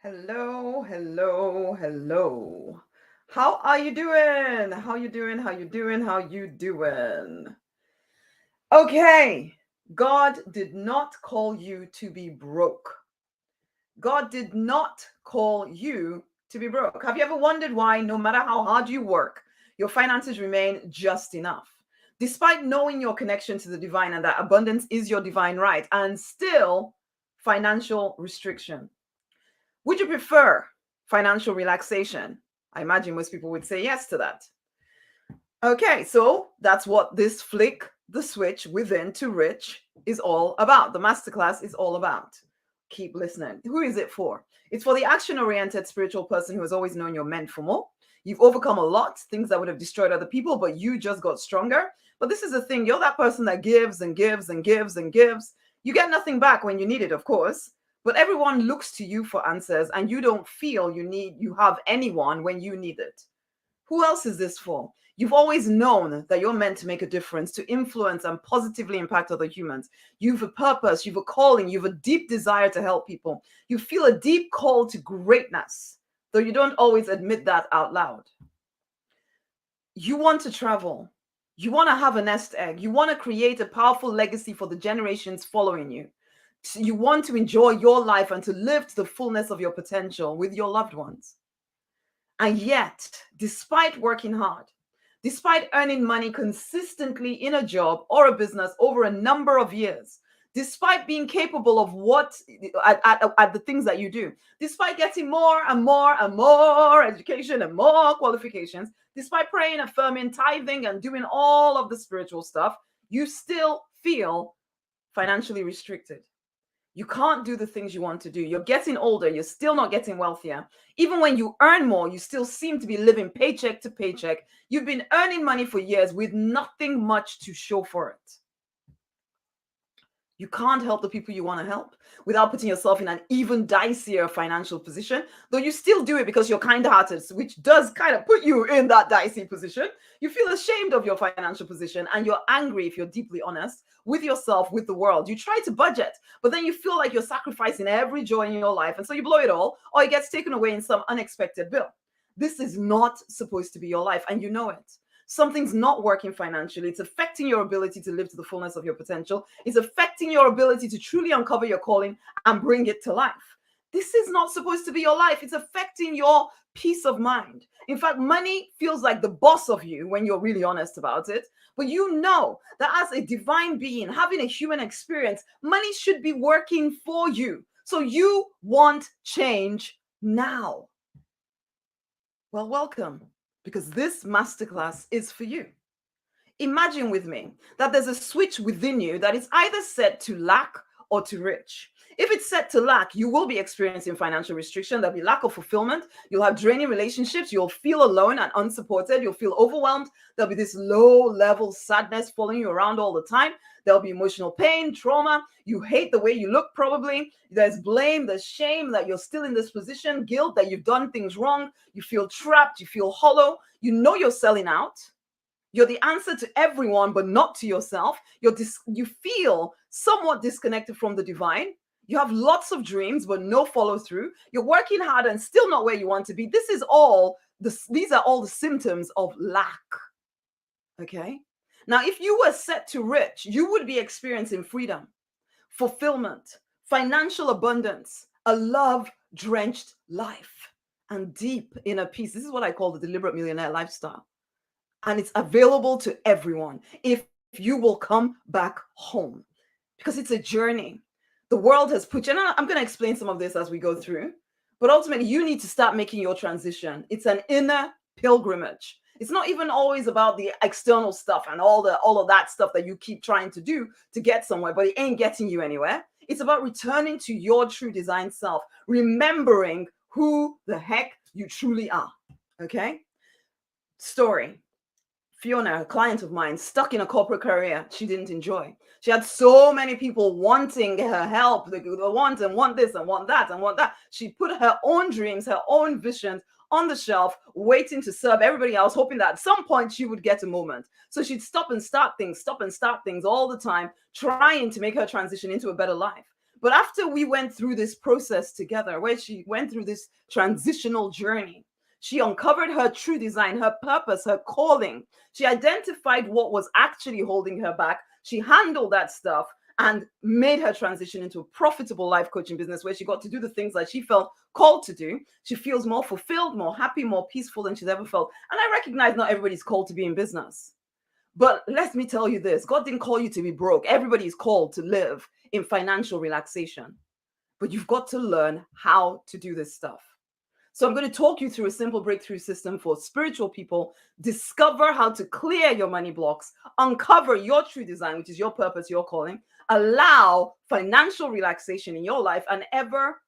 Hello, hello, hello. How are you doing? How you doing? How you doing? How you doing? Okay. God did not call you to be broke. God did not call you to be broke. Have you ever wondered why no matter how hard you work, your finances remain just enough? Despite knowing your connection to the divine and that abundance is your divine right and still financial restriction. Would you prefer financial relaxation? I imagine most people would say yes to that. Okay, so that's what this flick the switch within to rich is all about. The masterclass is all about. Keep listening. Who is it for? It's for the action oriented spiritual person who has always known you're meant for more. You've overcome a lot, things that would have destroyed other people, but you just got stronger. But this is the thing, you're that person that gives and gives and gives and gives. You get nothing back when you need it, of course, but everyone looks to you for answers and you don't feel you have anyone when you need it. Who else is this for? You've always known that you're meant to make a difference, to influence and positively impact other humans. You've a purpose, you've a calling, you've a deep desire to help people. You feel a deep call to greatness, though you don't always admit that out loud. You want to travel. You want to have a nest egg. You want to create a powerful legacy for the generations following you. You want to enjoy your life and to live to the fullness of your potential with your loved ones. And yet, despite working hard, despite earning money consistently in a job or a business over a number of years, despite being capable of at the things that you do, despite getting more and more and more education and more qualifications, despite praying, affirming, tithing, and doing all of the spiritual stuff, you still feel financially restricted. You can't do the things you want to do. You're getting older. You're still not getting wealthier. Even when you earn more, you still seem to be living paycheck to paycheck. You've been earning money for years with nothing much to show for it. You can't help the people you want to help without putting yourself in an even dicier financial position, though you still do it because you're kind hearted, which does kind of put you in that dicey position. You feel ashamed of your financial position and you're angry, if you're deeply honest, with yourself, with the world. You try to budget, but then you feel like you're sacrificing every joy in your life. And so you blow it all, or it gets taken away in some unexpected bill. This is not supposed to be your life, and you know it. Something's not working financially. It's affecting your ability to live to the fullness of your potential. It's affecting your ability to truly uncover your calling and bring it to life. This is not supposed to be your life. It's affecting your peace of mind. In fact, money feels like the boss of you when you're really honest about it. But you know that as a divine being, having a human experience, money should be working for you. So you want change now. Well, welcome, because this masterclass is for you. Imagine with me that there's a switch within you that is either set to lack or to rich. If it's set to lack, you will be experiencing financial restriction. There'll be lack of fulfillment. You'll have draining relationships. You'll feel alone and unsupported. You'll feel overwhelmed. There'll be this low level sadness following you around all the time. There'll be emotional pain, trauma. You hate the way you look, probably. There's blame, there's shame that you're still in this position, guilt that you've done things wrong. You feel trapped. You feel hollow. You know you're selling out. You're the answer to everyone, but not to yourself. You feel somewhat disconnected from the divine. You have lots of dreams, but no follow through. You're working hard and still not where you want to be. These are all the symptoms of lack. Okay. Now, if you were set to rich, you would be experiencing freedom, fulfillment, financial abundance, a love-drenched life, and deep inner peace. This is what I call the deliberate millionaire lifestyle. And it's available to everyone if you will come back home, because it's a journey. The world has put you, and I'm going to explain some of this as we go through, but ultimately you need to start making your transition. It's an inner pilgrimage. It's not even always about the external stuff and all of that stuff that you keep trying to do to get somewhere, but it ain't getting you anywhere. It's about returning to your true design self, remembering who the heck you truly are. Okay? Story. Fiona, a client of mine, stuck in a corporate career she didn't enjoy. She had so many people wanting her help. They want this and want that and want that. She put her own dreams, her own visions on the shelf, waiting to serve everybody else, hoping that at some point she would get a moment. So she'd stop and start things all the time, trying to make her transition into a better life. But after we went through this process together, where she went through this transitional journey, she uncovered her true design, her purpose, her calling. She identified what was actually holding her back. She handled that stuff and made her transition into a profitable life coaching business where she got to do the things that she felt called to do. She feels more fulfilled, more happy, more peaceful than she's ever felt. And I recognize not everybody's called to be in business. But let me tell you this, God didn't call you to be broke. Everybody is called to live in financial relaxation. But you've got to learn how to do this stuff. So I'm going to talk you through a simple breakthrough system for spiritual people. Discover how to clear your money blocks, uncover your true design, which is your purpose, your calling, allow financial relaxation in your life and ever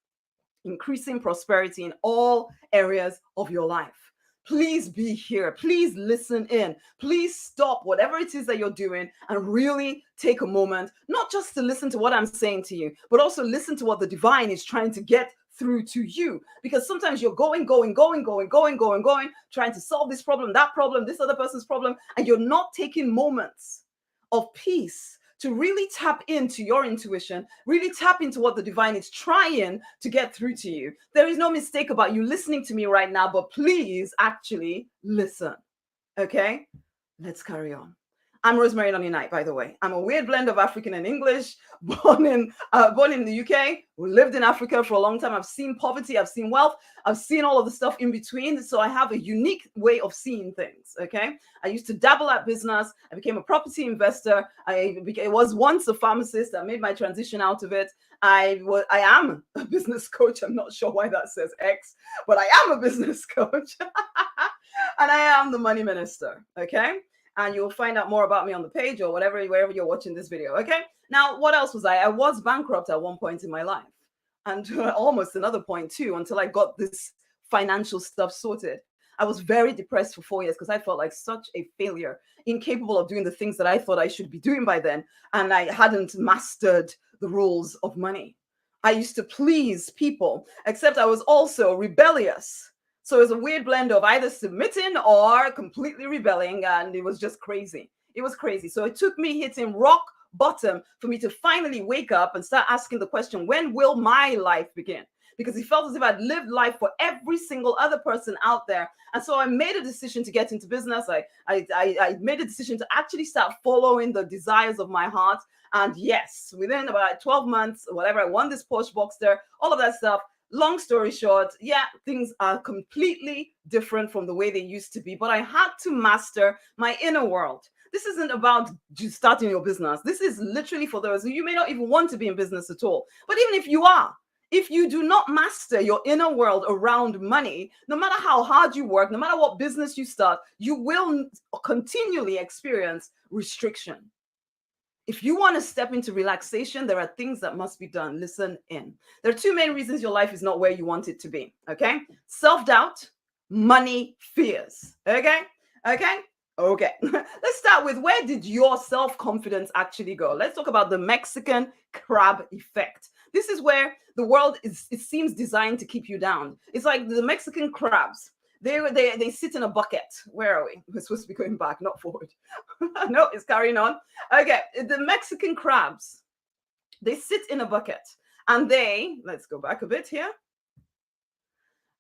increasing prosperity in all areas of your life. Please be here. Please listen in. Please stop whatever it is that you're doing and really take a moment, not just to listen to what I'm saying to you, but also listen to what the divine is trying to get through to you. Because sometimes you're going, trying to solve this problem, that problem, this other person's problem, and you're not taking moments of peace to really tap into your intuition, really tap into what the divine is trying to get through to you. There is no mistake about you listening to me right now, but please actually listen. Okay? Let's carry on. I'm Rosemary Nonny Knight, by the way. I'm a weird blend of African and English, born in the UK, who lived in Africa for a long time. I've seen poverty, I've seen wealth, I've seen all of the stuff in between. So I have a unique way of seeing things, okay? I used to dabble at business. I became a property investor. I was once a pharmacist. I made my transition out of it. I am a business coach. I'm not sure why that says X, but I am a business coach. And I am the money minister, okay? And you'll find out more about me on the page or whatever, wherever you're watching this video, okay? Now, what else was I? I was bankrupt at one point in my life. And almost another point too, until I got this financial stuff sorted. I was very depressed for 4 years because I felt like such a failure, incapable of doing the things that I thought I should be doing by then. And I hadn't mastered the rules of money. I used to please people, except I was also rebellious. So it was a weird blend of either submitting or completely rebelling, and it was just crazy. It was crazy. So it took me hitting rock bottom for me to finally wake up and start asking the question, when will my life begin? Because it felt as if I'd lived life for every single other person out there. And so I made a decision to get into business. I made a decision to actually start following the desires of my heart. And yes, within about 12 months, whatever, I won this Porsche Boxster, all of that stuff. Long story short, yeah, things are completely different from the way they used to be, but I had to master my inner world. This isn't about just starting your business. This is literally for those who you may not even want to be in business at all. But even if you are, if you do not master your inner world around money, no matter how hard you work, no matter what business you start, you will continually experience restriction. If you want to step into relaxation, there are things that must be done. Listen in. There are two main reasons your life is not where you want it to be. Okay? Self-doubt, money fears. Okay? Let's start with, where did your self-confidence actually go? Let's talk about the Mexican crab effect. This is where the world it seems designed to keep you down. It's like the Mexican crabs. They sit in a bucket. Where are we? We're supposed to be going back, not forward. No, it's carrying on. Okay, the Mexican crabs, they sit in a bucket, and let's go back a bit here.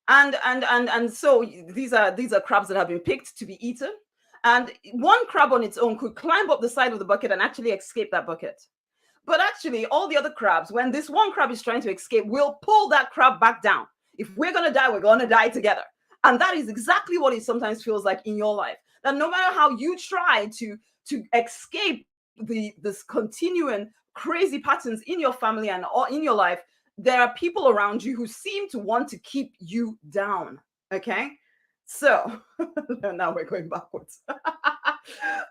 And so these are crabs that have been picked to be eaten. And one crab on its own could climb up the side of the bucket and actually escape that bucket. But actually, all the other crabs, when this one crab is trying to escape, will pull that crab back down. If we're going to die, we're going to die together. And that is exactly what it sometimes feels like in your life. That no matter how you try to escape this continuing crazy patterns in your family and in your life, there are people around you who seem to want to keep you down. Okay? So now we're going backwards.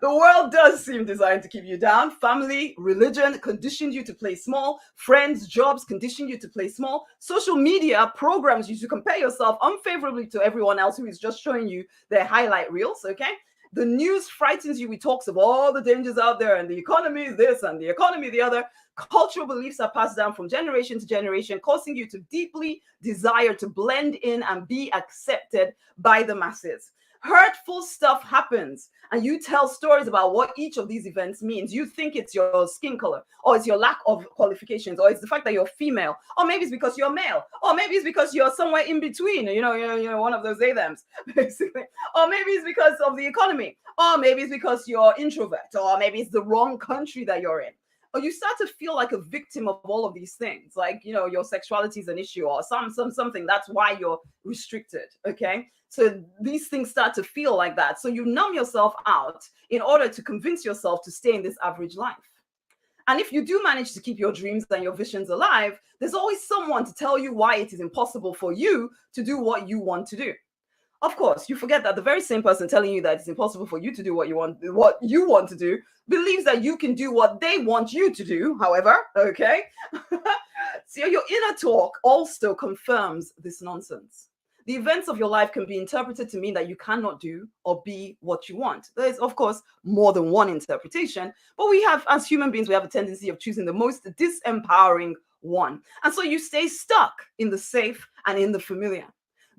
The world does seem designed to keep you down. Family, religion conditioned you to play small. Friends, jobs condition you to play small. Social media programs you to compare yourself unfavorably to everyone else who is just showing you their highlight reels, okay? The news frightens you with talks of all the dangers out there, and the economy is this and the economy the other. Cultural beliefs are passed down from generation to generation, causing you to deeply desire to blend in and be accepted by the masses. hurtful stuff happens and you tell stories about what each of these events means, you think it's your skin color, or it's your lack of qualifications, or it's the fact that you're female, or maybe it's because you're male, or maybe it's because you're somewhere in between, one of those thems, basically, or maybe it's because of the economy, or maybe it's because you're introvert, or maybe it's the wrong country that you're in. Or you start to feel like a victim of all of these things, like your sexuality is an issue, or something that's why you're restricted. Okay, so these things start to feel like that, so you numb yourself out in order to convince yourself to stay in this average life. And if you do manage to keep your dreams and your visions alive, there's always someone to tell you why it is impossible for you to do what you want to do. Of course, you forget that the very same person telling you that it's impossible for you to do what you want to do believes that you can do what they want you to do, however, okay? So your inner talk also confirms this nonsense. The events of your life can be interpreted to mean that you cannot do or be what you want. There is, of course, more than one interpretation, but we have, as human beings, we have a tendency of choosing the most disempowering one. And so you stay stuck in the safe and in the familiar.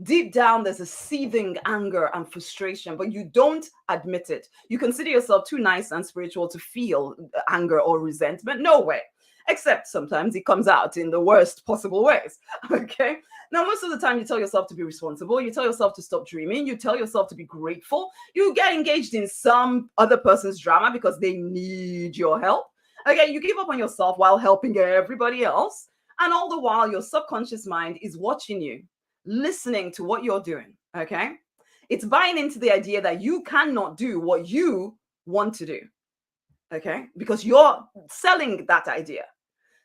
Deep down, there's a seething anger and frustration, but you don't admit it. You consider yourself too nice and spiritual to feel anger or resentment. No way. Except sometimes it comes out in the worst possible ways. Okay. Now, most of the time, you tell yourself to be responsible. You tell yourself to stop dreaming. You tell yourself to be grateful. You get engaged in some other person's drama because they need your help. Okay. You give up on yourself while helping everybody else. And all the while, your subconscious mind is watching you, listening to what you're doing. Okay. It's buying into the idea that you cannot do what you want to do. Okay. Because you're selling that idea.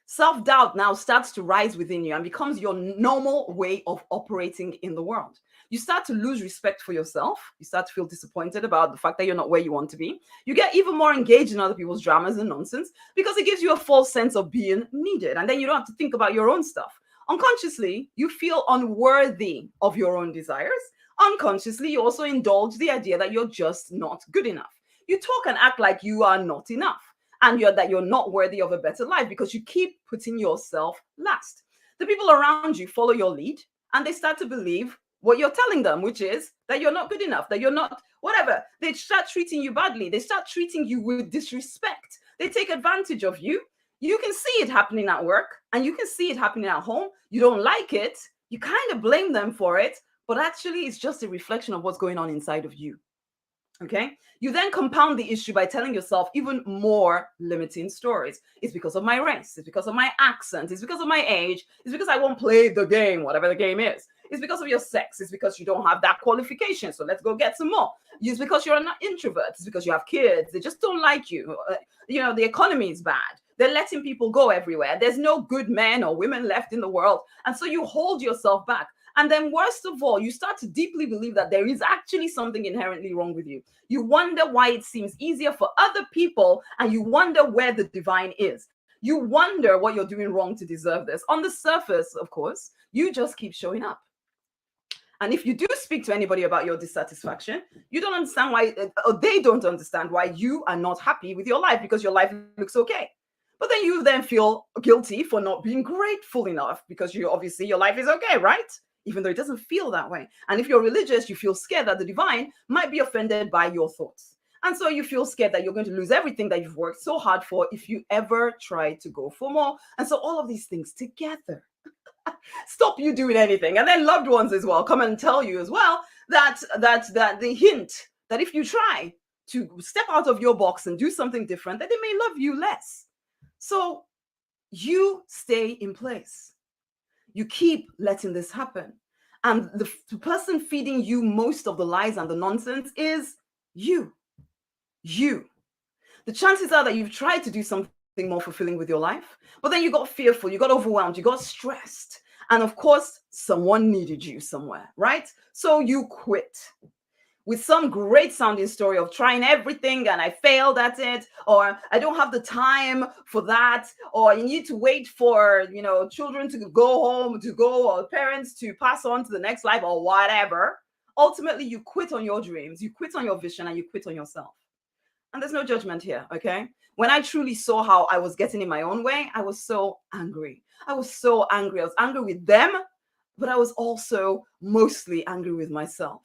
Self-doubt now starts to rise within you and becomes your normal way of operating in the world. You start to lose respect for yourself. You start to feel disappointed about the fact that you're not where you want to be. You get even more engaged in other people's dramas and nonsense because it gives you a false sense of being needed. And then you don't have to think about your own stuff. Unconsciously, you feel unworthy of your own desires. Unconsciously, you also indulge the idea that you're just not good enough. You talk and act like you are not enough, and that you're not worthy of a better life because you keep putting yourself last. The people around you follow your lead, and they start to believe what you're telling them, which is that you're not good enough, that you're not whatever. They start treating you badly. They start treating you with disrespect. They take advantage of you. You can see it happening at work, and you can see it happening at home. You don't like it. You kind of blame them for it, but actually it's just a reflection of what's going on inside of you. Okay. You then compound the issue by telling yourself even more limiting stories. It's because of my race. It's because of my accent. It's because of my age. It's because I won't play the game, whatever the game is. It's because of your sex. It's because you don't have that qualification. So let's go get some more. It's because you're an introvert. It's because you have kids. They just don't like you. The economy is bad. They're letting people go everywhere. There's no good men or women left in the world. And so you hold yourself back. And then worst of all, you start to deeply believe that there is actually something inherently wrong with you. You wonder why it seems easier for other people, and you wonder where the divine is. You wonder what you're doing wrong to deserve this. On the surface, of course, you just keep showing up. And if you do speak to anybody about your dissatisfaction, you don't understand why, or they don't understand why you are not happy with your life because your life looks okay. But then you then feel guilty for not being grateful enough because obviously your life is okay, right? Even though it doesn't feel that way. And if you're religious, you feel scared that the divine might be offended by your thoughts. And so you feel scared that you're going to lose everything that you've worked so hard for if you ever try to go for more. And so all of these things together stop you doing anything. And then loved ones as well come and tell you as well that the hint that if you try to step out of your box and do something different, that they may love you less. So you stay in place. You keep letting this happen. And the person feeding you most of the lies and the nonsense is you. You. The chances are that you've tried to do something more fulfilling with your life, but then you got fearful, you got overwhelmed, you got stressed. And of course, someone needed you somewhere, right? So you quit with some great sounding story of trying everything and I failed at it, or I don't have the time for that, or you need to wait for, children to go home, or parents to pass on to the next life or whatever. Ultimately, you quit on your dreams, you quit on your vision, and you quit on yourself. And there's no judgment here, okay? When I truly saw how I was getting in my own way, I was so angry. I was so angry. I was angry with them, but I was also mostly angry with myself.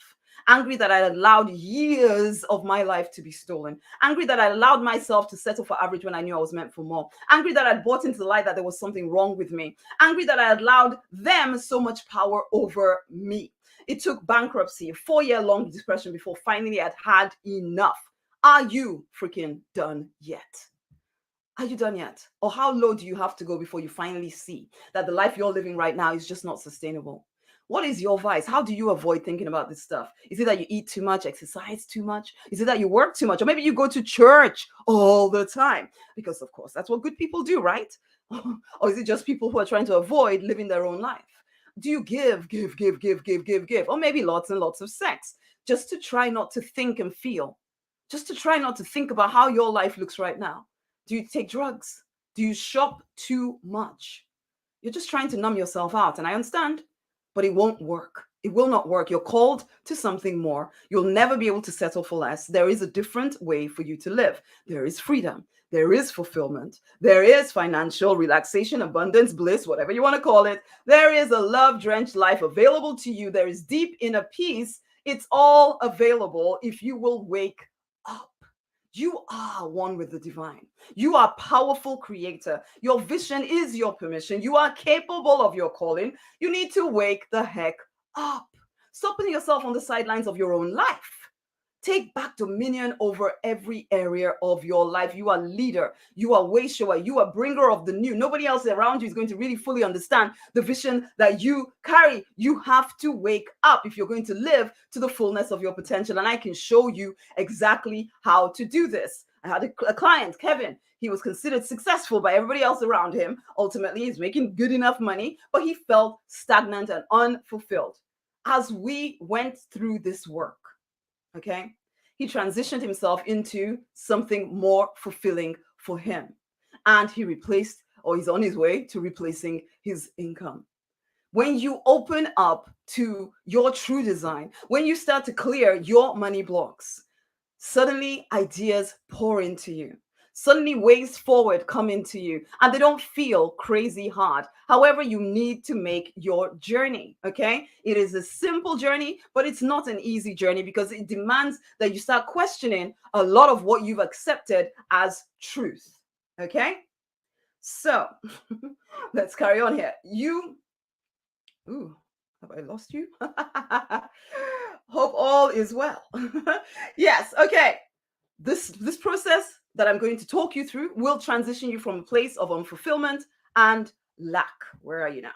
angry that I allowed years of my life to be stolen, angry that I allowed myself to settle for average when I knew I was meant for more, angry that I bought into the lie that there was something wrong with me, angry that I allowed them so much power over me. It took bankruptcy, a 4-year long depression before finally I'd had enough. Are you freaking done yet? Are you done yet? Or how low do you have to go before you finally see that the life you're living right now is just not sustainable? What is your vice? How do you avoid thinking about this stuff? Is it that you eat too much, exercise too much? Is it that you work too much? Or maybe you go to church all the time? Because, of course, that's what good people do, right? Or is it just people who are trying to avoid living their own life? Do you give? Or maybe lots and lots of sex just to try not to think and feel, just to try not to think about how your life looks right now? Do you take drugs? Do you shop too much? You're just trying to numb yourself out. And I understand, but it won't work. It will not work. You're called to something more. You'll never be able to settle for less. There is a different way for you to live. There is freedom. There is fulfillment. There is financial relaxation, abundance, bliss, whatever you want to call it. There is a love-drenched life available to you. There is deep inner peace. It's all available if you will wake up. You are one with the divine. You are a powerful creator. Your vision is your permission. You are capable of your calling. You need to wake the heck up. Stop putting yourself on the sidelines of your own life. Take back dominion over every area of your life. You are leader. You are way shower. You are bringer of the new. Nobody else around you is going to really fully understand the vision that you carry. You have to wake up if you're going to live to the fullness of your potential. And I can show you exactly how to do this. I had a client, Kevin. He was considered successful by everybody else around him. Ultimately, he's making good enough money, but he felt stagnant and unfulfilled. As we went through this work, okay, he transitioned himself into something more fulfilling for him. And he replaced, or he's on his way to replacing his income. When you open up to your true design, when you start to clear your money blocks, suddenly ideas pour into you. Suddenly ways forward come into you and they don't feel crazy hard. However, you need to make your journey, okay? It is a simple journey, but it's not an easy journey because it demands that you start questioning a lot of what you've accepted as truth, okay? So let's carry on here. Have I lost you? Hope all is well. Yes, okay. This process that I'm going to talk you through will transition you from a place of unfulfillment and lack. Where are you now?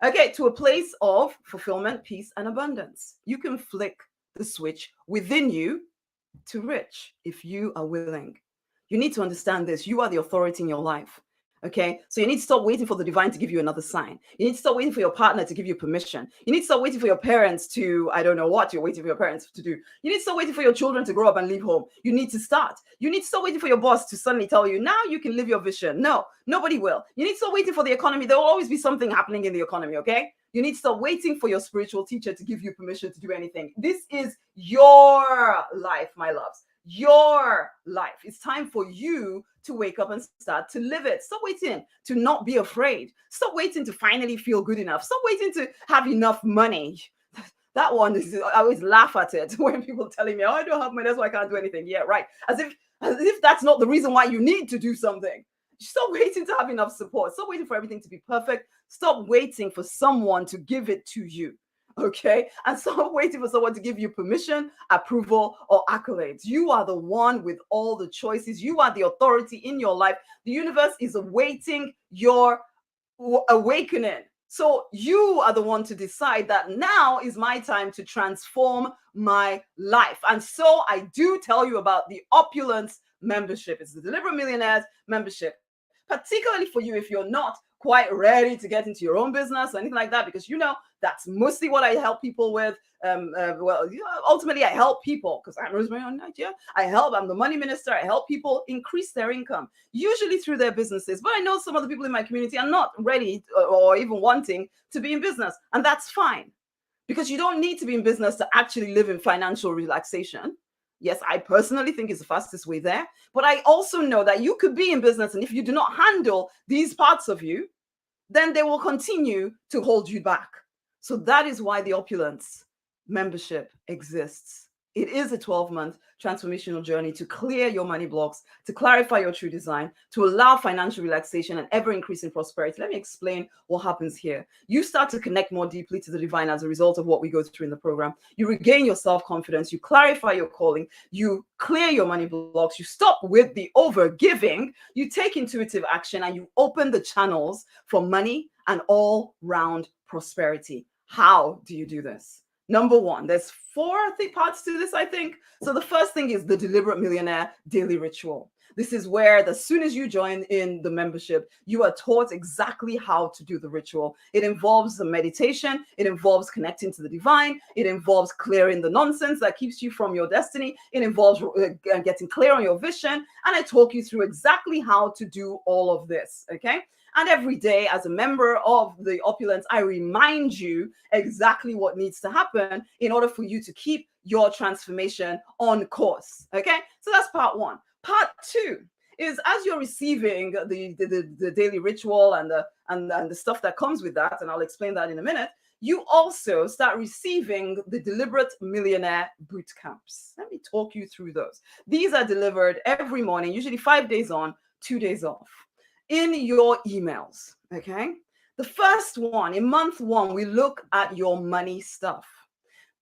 Okay, to a place of fulfillment, peace, and abundance. You can flick the switch within you to rich if you are willing. You need to understand this. You are the authority in your life. Okay, so you need to stop waiting for the divine to give you another sign. You need to stop waiting for your partner to give you permission. You need to stop waiting for your parents to, I don't know what you're waiting for your parents to do. You need to stop waiting for your children to grow up and leave home. You need to start. You need to stop waiting for your boss to suddenly tell you, now you can live your vision. No, nobody will. You need to stop waiting for the economy. There will always be something happening in the economy, okay? You need to stop waiting for your spiritual teacher to give you permission to do anything. This is your life, my loves. Your life. It's time for you to wake up and start to live it. Stop waiting to not be afraid. Stop waiting to finally feel good enough. Stop waiting to have enough money. That one is, I always laugh at it when people telling me, oh, I don't have money, that's why I can't do anything. Yeah, right. As if that's not the reason why you need to do something. Stop waiting to have enough support. Stop waiting for everything to be perfect. Stop waiting for someone to give it to you. Okay, and stop waiting for someone to give you permission, approval, or accolades. You are the one with all the choices. You are the authority in your life. The universe is awaiting your awakening. So you are the one to decide that now is my time to transform my life. And so I do tell you about the Opulence membership. It's the Deliberate Millionaires membership, particularly for you if you're not quite ready to get into your own business or anything like that, because that's mostly what I help people with. Ultimately, I help people because I'm Rosemary on Nigeria. I'm the money minister. I help people increase their income, usually through their businesses. But I know some of the people in my community are not ready or even wanting to be in business. And that's fine, because you don't need to be in business to actually live in financial relaxation. Yes, I personally think it's the fastest way there. But I also know that you could be in business, and if you do not handle these parts of you, then they will continue to hold you back. So that is why the Opulence membership exists. It is a 12-month transformational journey to clear your money blocks, to clarify your true design, to allow financial relaxation and ever increasing prosperity. Let me explain what happens here. You start to connect more deeply to the divine as a result of what we go through in the program. You regain your self-confidence, you clarify your calling, you clear your money blocks, you stop with the over giving, you take intuitive action, and you open the channels for money and all-round prosperity. How do you do this? Number one, there's four parts to this, I think. So the first thing is the Deliberate Millionaire Daily Ritual. This is where, as soon as you join in the membership, you are taught exactly how to do the ritual. It involves the meditation. It involves connecting to the divine. It involves clearing the nonsense that keeps you from your destiny. It involves getting clear on your vision. And I talk you through exactly how to do all of this, okay? And every day, as a member of the Opulence, I remind you exactly what needs to happen in order for you to keep your transformation on course. Okay, so that's part one. Part two is, as you're receiving the daily ritual and the stuff that comes with that, and I'll explain that in a minute, you also start receiving the Deliberate Millionaire boot camps. Let me talk you through those. These are delivered every morning, usually 5 days on, 2 days off, in your emails, okay? The first one, in month one, we look at your money stuff.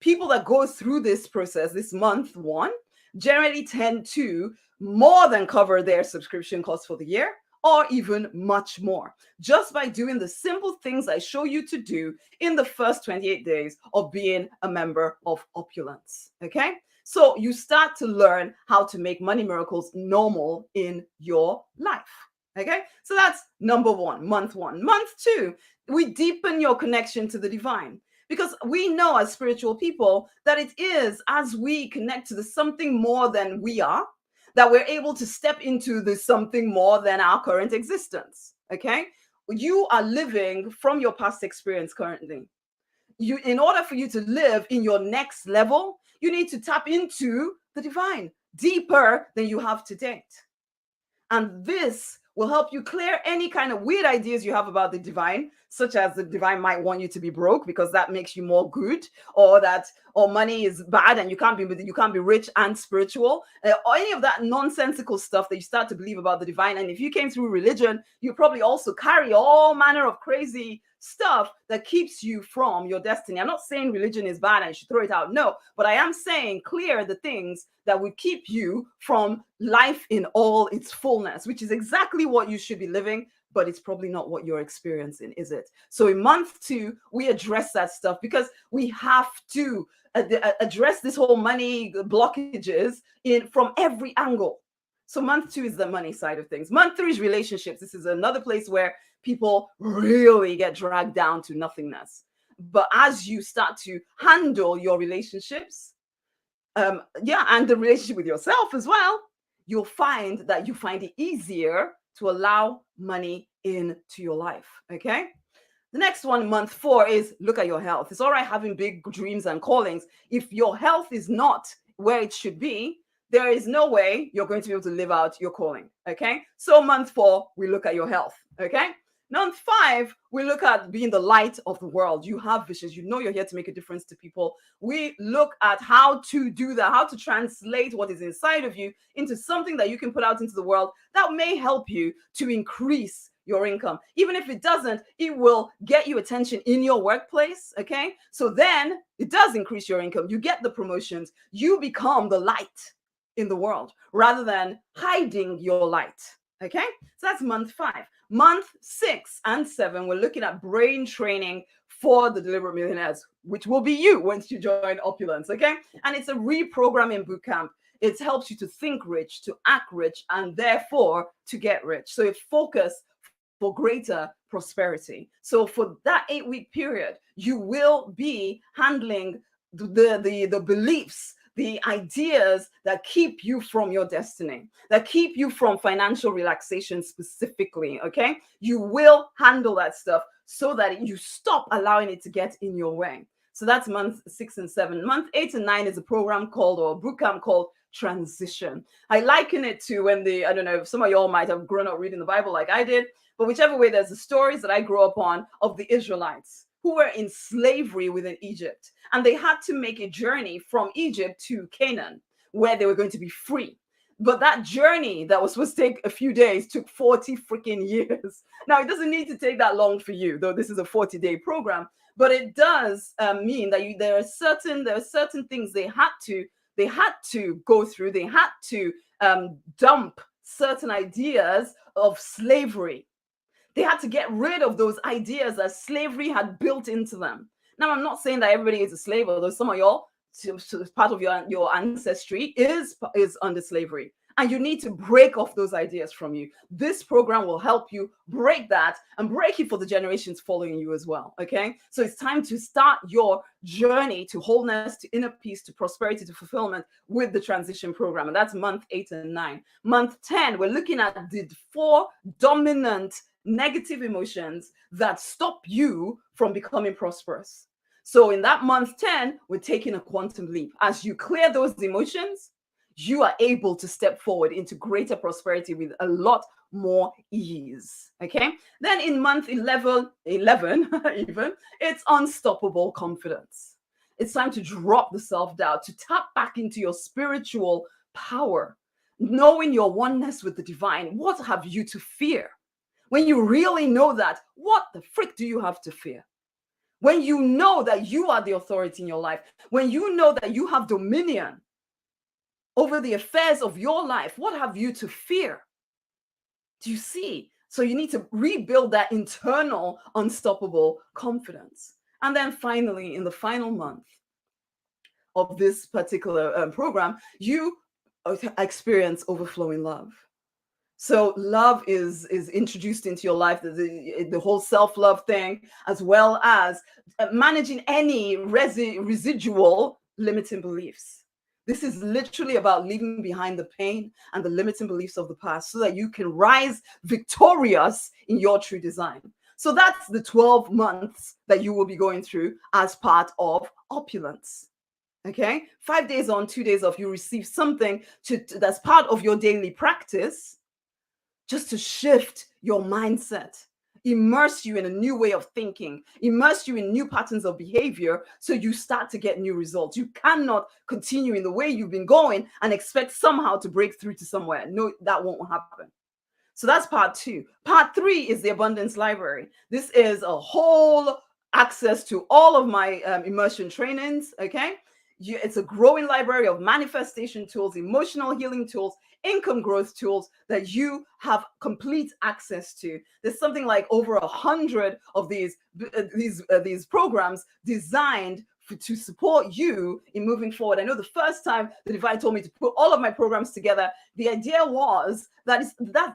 People that go through this process, this month one, generally tend to more than cover their subscription costs for the year, or even much more, just by doing the simple things I show you to do in the first 28 days of being a member of Opulence, okay? So you start to learn how to make money miracles normal in your life. Okay, so that's number one, month one. Month two, we deepen your connection to the divine, because we know as spiritual people that it is as we connect to the something more than we are that we're able to step into the something more than our current existence. Okay, you are living from your past experience currently. In order for you to live in your next level, you need to tap into the divine deeper than you have to date. And this will help you clear any kind of weird ideas you have about the divine, such as the divine might want you to be broke because that makes you more good, or money is bad and you can't be rich and spiritual, or any of that nonsensical stuff that you start to believe about the divine. And if you came through religion, you probably also carry all manner of crazy stuff that keeps you from your destiny. I'm not saying religion is bad and you should throw it out. No, but I am saying clear the things that would keep you from life in all its fullness, which is exactly what you should be living, but it's probably not what you're experiencing, is it? So in month two, we address that stuff because we have to address this whole money blockages from every angle. So month two is the money side of things. Month three is relationships. This is another place where people really get dragged down to nothingness. But as you start to handle your relationships, and the relationship with yourself as well, you'll find that you find it easier to allow money into your life. Okay. The next one, month four, is look at your health. It's all right having big dreams and callings. If your health is not where it should be, there is no way you're going to be able to live out your calling. Okay. So month four, we look at your health. Okay. Month five, we look at being the light of the world. You have visions. You know you're here to make a difference to people. We look at how to do that, how to translate what is inside of you into something that you can put out into the world that may help you to increase your income. Even if it doesn't, it will get you attention in your workplace. Okay. So then it does increase your income. You get the promotions. You become the light in the world rather than hiding your light. Okay. So that's month five. Month 6 and 7, we're looking at brain training for the Deliberate Millionaires, which will be you once you join Opulence. Okay. And it's a reprogramming bootcamp. It helps you to think rich, to act rich, and therefore to get rich. So it focuses for greater prosperity. So for that 8-week period, you will be handling the beliefs, the ideas that keep you from your destiny, that keep you from financial relaxation specifically, okay? You will handle that stuff so that you stop allowing it to get in your way. So that's month 6 and 7. Month 8 and 9 is a program called, or a bootcamp called, Transition. I liken it to I don't know if some of y'all might have grown up reading the Bible like I did, but whichever way, there's the stories that I grew up on of the Israelites. who were in slavery within Egypt. And they had to make a journey from Egypt to Canaan, where they were going to be free. But that journey that was supposed to take a few days took 40 freaking years. Now, it doesn't need to take that long for you, though this is a 40-day program. But it does mean that there are certain things they had to go through. They had to dump certain ideas of slavery. They had to get rid of those ideas that slavery had built into them. Now, I'm not saying that everybody is a slave, although some of y'all, part of your ancestry is under slavery. And you need to break off those ideas from you. This program will help you break that and break it for the generations following you as well. Okay. So it's time to start your journey to wholeness, to inner peace, to prosperity, to fulfillment with the transition program. And that's month 8 and 9. Month 10, we're looking at the 4 dominant negative emotions that stop you from becoming prosperous. So in that month 10, we're taking a quantum leap. As you clear those emotions, you are able to step forward into greater prosperity with a lot more ease. Okay. Then in month 11 even, it's unstoppable confidence. It's time to drop the self-doubt, to tap back into your spiritual power, knowing your oneness with the divine. What have you to fear? When you really know that, what the frick do you have to fear? When you know that you are the authority in your life, when you know that you have dominion over the affairs of your life, what have you to fear? Do you see? So you need to rebuild that internal unstoppable confidence. And then finally, in the final month of this particular program, you experience overflowing love. So love is introduced into your life, the whole self-love thing, as well as managing any residual limiting beliefs. This is literally about leaving behind the pain and the limiting beliefs of the past so that you can rise victorious in your true design. So that's the 12 months that you will be going through as part of Opulence. Okay, 5 days on, 2 days off, you receive something that's part of your daily practice, just to shift your mindset, immerse you in a new way of thinking, immerse you in new patterns of behavior, so you start to get new results. You cannot continue in the way you've been going and expect somehow to break through to somewhere. No, that won't happen. So that's part 2. Part 3 is the Abundance Library. This is a whole access to all of my immersion trainings. Okay. It's a growing library of manifestation tools, emotional healing tools, income growth tools that you have complete access to. There's something like over 100 of these programs designed to support you in moving forward. I know the first time the divine told me to put all of my programs together, the idea was that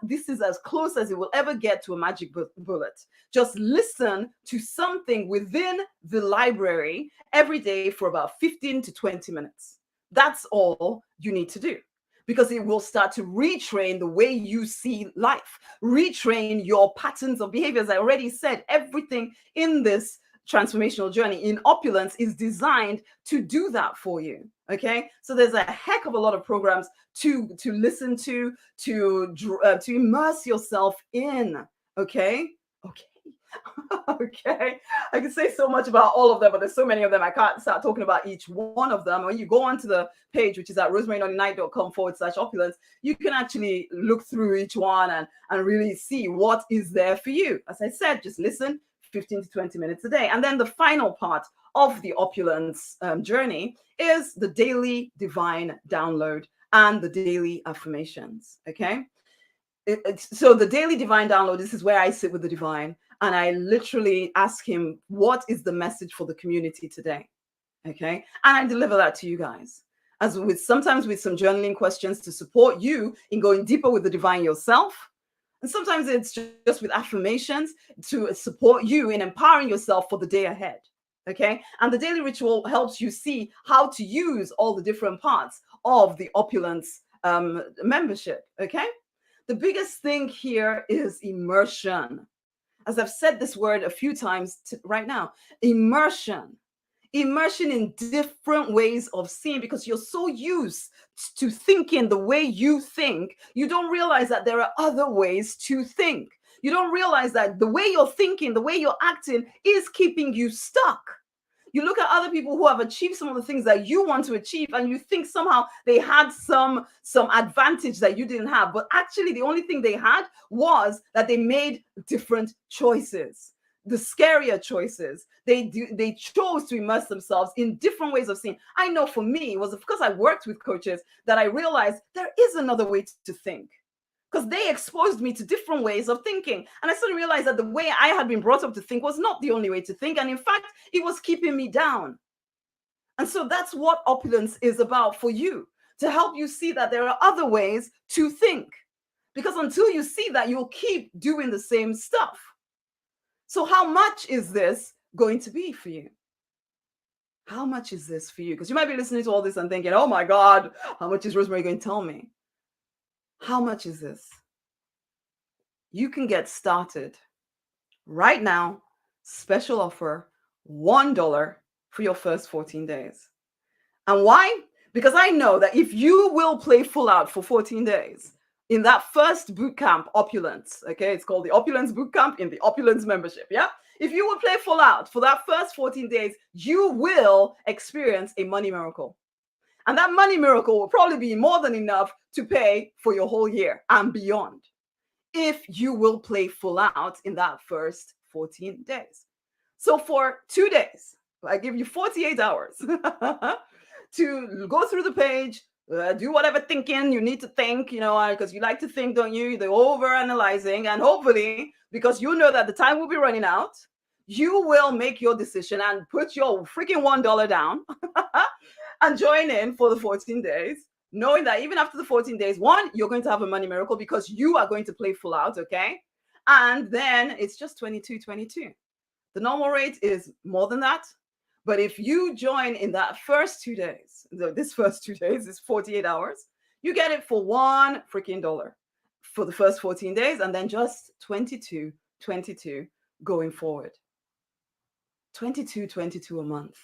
this is as close as it will ever get to a magic bullet. Just listen to something within the library every day for about 15 to 20 minutes. That's all you need to do, because it will start to retrain the way you see life, retrain your patterns of behavior. As I already said, everything in this transformational journey in Opulence is designed to do that for you. Okay, so there's a heck of a lot of programs to listen to immerse yourself in. Okay. Okay, I can say so much about all of them, but there's so many of them, I can't start talking about each one of them. When you go onto the page, which is at rosemarynonnynight.com/opulence, you can actually look through each one and really see what is there for you. As I said, just listen 15 to 20 minutes a day. And then the final part of the Opulence journey is the daily divine download and the daily affirmations. Okay, so the daily divine download, this is where I sit with the divine and I literally ask him, what is the message for the community today? Okay, and I deliver that to you guys, as sometimes with some journaling questions to support you in going deeper with the divine yourself. And sometimes it's just with affirmations to support you in empowering yourself for the day ahead. Okay, and the daily ritual helps you see how to use all the different parts of the Opulence membership. Okay, the biggest thing here is immersion. As I've said this word a few times right now, immersion in different ways of seeing, because you're so used to thinking the way you think, you don't realize that there are other ways to think. You don't realize that the way you're thinking, the way you're acting is keeping you stuck. You look at other people who have achieved some of the things that you want to achieve, and you think somehow they had some advantage that you didn't have, but actually the only thing they had was that they made different choices, the scarier choices. They chose to immerse themselves in different ways of seeing. I know for me, it was because I worked with coaches that I realized there is another way to think, because they exposed me to different ways of thinking. And I suddenly realized that the way I had been brought up to think was not the only way to think. And in fact, it was keeping me down. And so that's what opulence is about for you, to help you see that there are other ways to think. Because until you see that, you'll keep doing the same stuff. So, how much is this going to be for you? How much is this for you? Because you might be listening to all this and thinking, oh my God, how much is Rosemary going to tell me? How much is this? You can get started right now. Special offer, $1 for your first 14 days. And why? Because I know that if you will play full out for 14 days in that first boot camp, Opulence, okay, it's called the Opulence Boot Camp in the Opulence membership, yeah? If you will play full out for that first 14 days, you will experience a money miracle. And that money miracle will probably be more than enough to pay for your whole year and beyond, if you will play full out in that first 14 days. So for 2 days, I give you 48 hours to go through the page, do whatever thinking you need to think, because you like to think, don't you? The over analyzing, and hopefully, because you know that the time will be running out, you will make your decision and put your freaking $1 down and join in for the 14 days, knowing that even after the 14 days, one, you're going to have a money miracle because you are going to play full out, okay? And then it's just $22.22. The normal rate is more than that. But if you join in that first 2 days, this first 2 days is 48 hours, you get it for $1 freaking dollar for the first 14 days, and then just $22.22 going forward. $22.22 a month.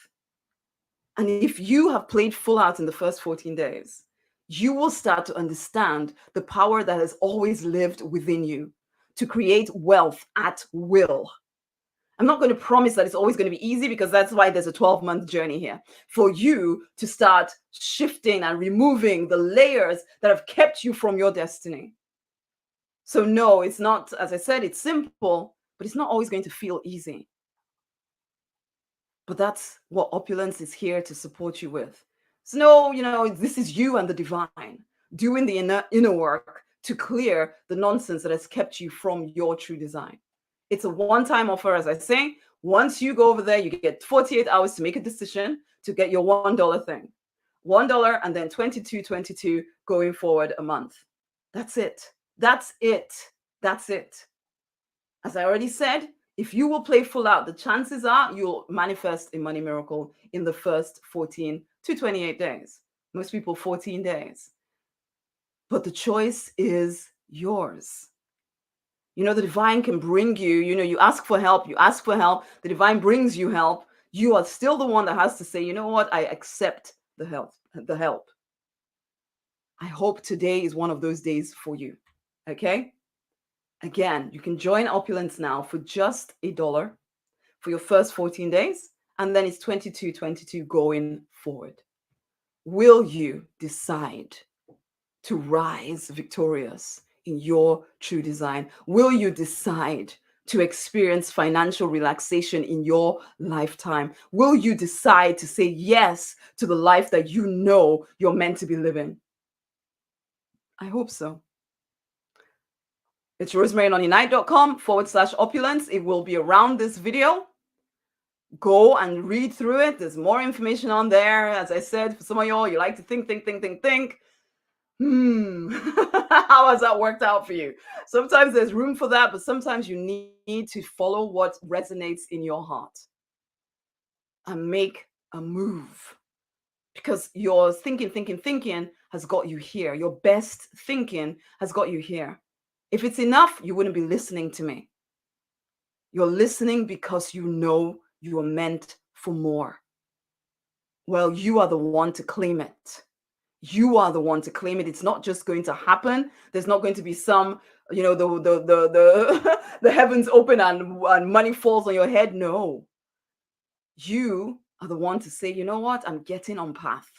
And if you have played full out in the first 14 days, you will start to understand the power that has always lived within you to create wealth at will. I'm not going to promise that it's always going to be easy, because that's why there's a 12-month journey here for you to start shifting and removing the layers that have kept you from your destiny. So no, it's not, as I said, it's simple, but it's not always going to feel easy. But that's what Opulence is here to support you with. So no, this is you and the divine doing the inner work to clear the nonsense that has kept you from your true design. It's a one-time offer, as I say. Once you go over there, you get 48 hours to make a decision to get your $1 thing. $1 and then $22.22 going forward a month. That's it. That's it. That's it. As I already said, if you will play full out, the chances are you'll manifest a money miracle in the first 14 to 28 days. Most people, 14 days. But the choice is yours. The divine can bring you, you ask for help, the divine brings you help. You are still the one that has to say, you know what, I accept the help. I hope today is one of those days for you. Okay? Again, you can join Opulence now for just $1 for your first 14 days, and then it's $22.22 going forward. Will you decide to rise victorious in your true design? Will you decide to experience financial relaxation in your lifetime? Will you decide to say yes to the life that you know you're meant to be living? I hope so. It's rosemarynoninight.com/opulence. It will be around this video. Go and read through it. There's more information on there. As I said, for some of y'all, you like to think. How has that worked out for you? Sometimes there's room for that, but sometimes you need to follow what resonates in your heart and make a move, because your thinking has got you here. Your best thinking has got you here. If it's enough, you wouldn't be listening to me. You're listening because you know you are meant for more. Well, you are the one to claim it. You are the one to claim it. It's not just going to happen. There's not going to be some the heavens open and money falls on your head. No, you are the one to say, you know what, I'm getting on path.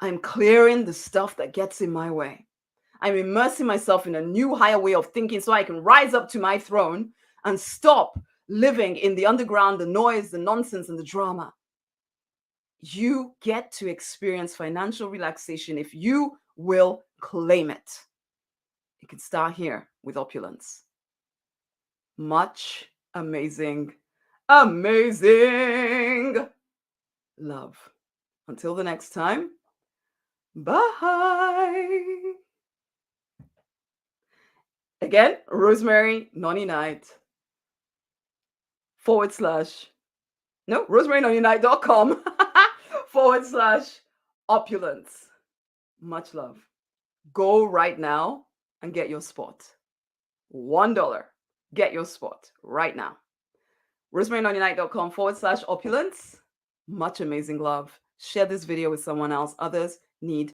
I'm clearing the stuff that gets in my way. I'm immersing myself in a new higher way of thinking so I can rise up to my throne and stop living in the underground, the noise, the nonsense, and the drama. You get to experience financial relaxation if you will claim it. You can start here with opulence. Much amazing love. Until the next time, bye. Again, Rosemary Nonny Night / no, rosemarynonnynight.com / opulence. Much love. Go right now and get your spot. $1. Get your spot right now. rosemarynonnynight.com / opulence. Much amazing love. Share this video with someone else. Others need